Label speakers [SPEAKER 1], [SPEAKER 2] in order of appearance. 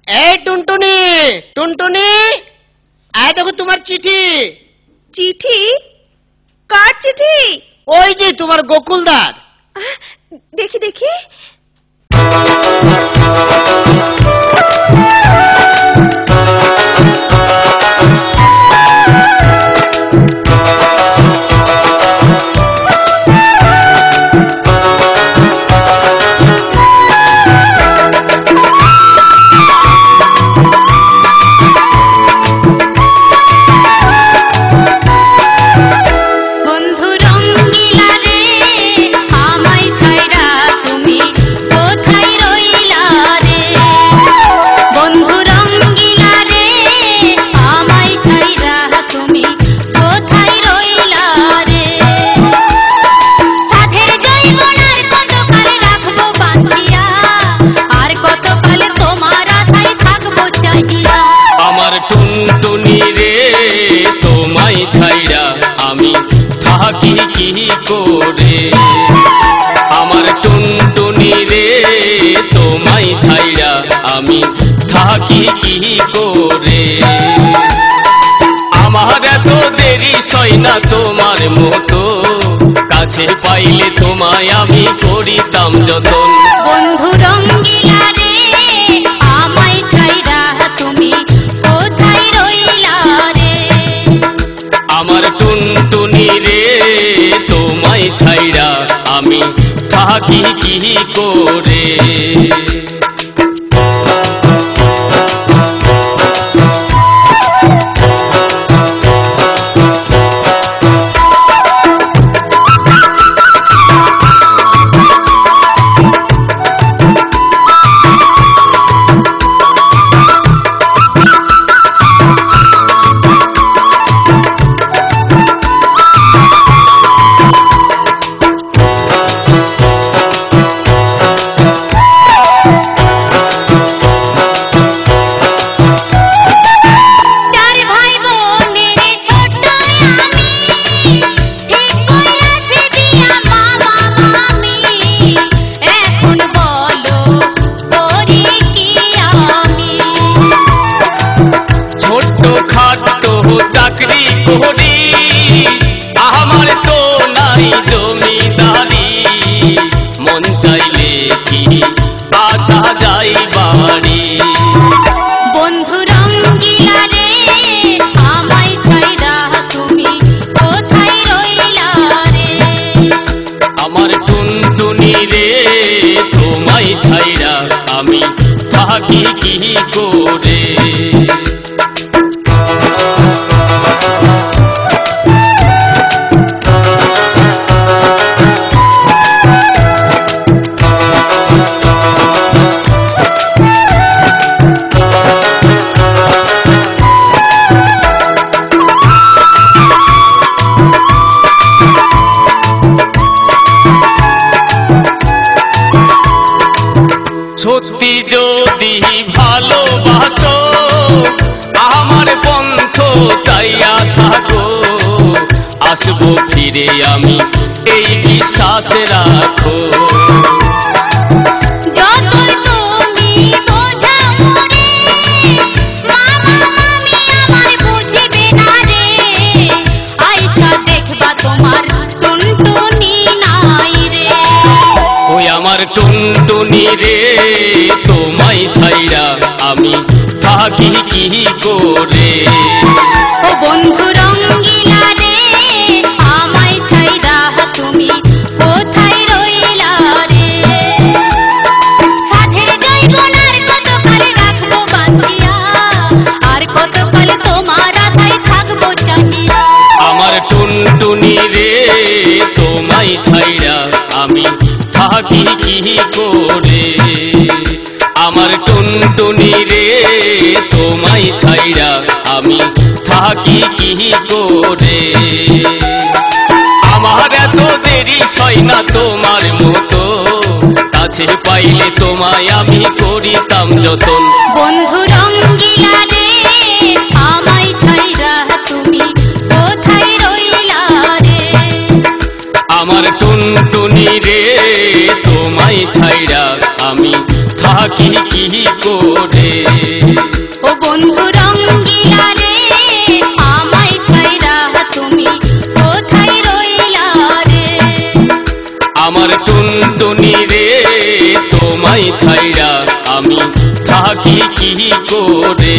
[SPEAKER 1] এই টুনটুনি, টুনটুনি, আয় দেখো তোমার চিঠি।
[SPEAKER 2] চিঠি? কার চিঠি?
[SPEAKER 1] ওই যে তোমার গোকুলদার।
[SPEAKER 2] দেখি দেখি।
[SPEAKER 3] টুনটুনি রে তোমায় ছাইরা আমি থাকি কি করে, আমার টুনটুনি রে তোমায় ছাইরা আমি থাকি কি করে। আমার এত দেরি সয় না তোমার মতো, কাছে পাইলে তোমায় আমি করিতাম যতন।
[SPEAKER 4] বন্ধু রঙ্গিলা রে আমায় ছাইরা তুমি কোথায় রইলা রে,
[SPEAKER 3] আমার টুনটুনি রে তোমায় ছাইরা আমি থাকি কি করে। চাকরি করি আমার তো নাই জমিদারি, মন চাইলে কি আসা যাই বাড়ি।
[SPEAKER 4] বন্ধু রঙ্গিলা রে আমায় ছাইরা তুমি কোথায় রইলা রে,
[SPEAKER 3] আমার টুনটুনি রে তোমায় ছাইরা আমি থাকি কি করে। সত্যি যদি ভালোবাসো আমার পন্থ চাইয়া থাকো, আসবো ফিরে আমি এই বিশ্বাস রাখো।
[SPEAKER 4] যতই তুমি বোঝাও রে মামা মামি আমার বুঝবে না রে, আইসা দেখবা তোমার টুনটুনি নাই রে,
[SPEAKER 3] ওই আমার টুনটুনি রে তোমায় ছাইরা আমি থাকি কি করে।
[SPEAKER 4] ও বন্ধু রঙ্গিলা রে আমায় ছাইরা তুমি কোথায় রইলা রে, সাধের জৈবনার কতকাল রাখবো বাঁধিয়া, আর কতকাল তোমার আশায় থাকবো চাহিয়া।
[SPEAKER 3] আমার টুনটুনি রে তোমায় ছাইরা আমি থাকি কি করে, আমার টুনটুনি রে তোমায় ছাইরা আমি থাকি কি করে। আমার এত দেরি সয় না তোমার মতো, কাছে পাইলে তোমায় আমি করিতাম যতন।
[SPEAKER 4] বন্ধু রঙ্গিলা রে আমায় ছাইরা তুমি কোথায় রইলা রে,
[SPEAKER 3] আমার টুনটুনি রে তোমায় ছাইরা আমি থাকি কি করে।
[SPEAKER 4] বন্ধু রঙ্গিলা রে আমায় ছাইরা তুমি কোথায় রইলা রে
[SPEAKER 3] আমার টুনটুনি রে তোমায় ছাইরা আমি থাকি কি করে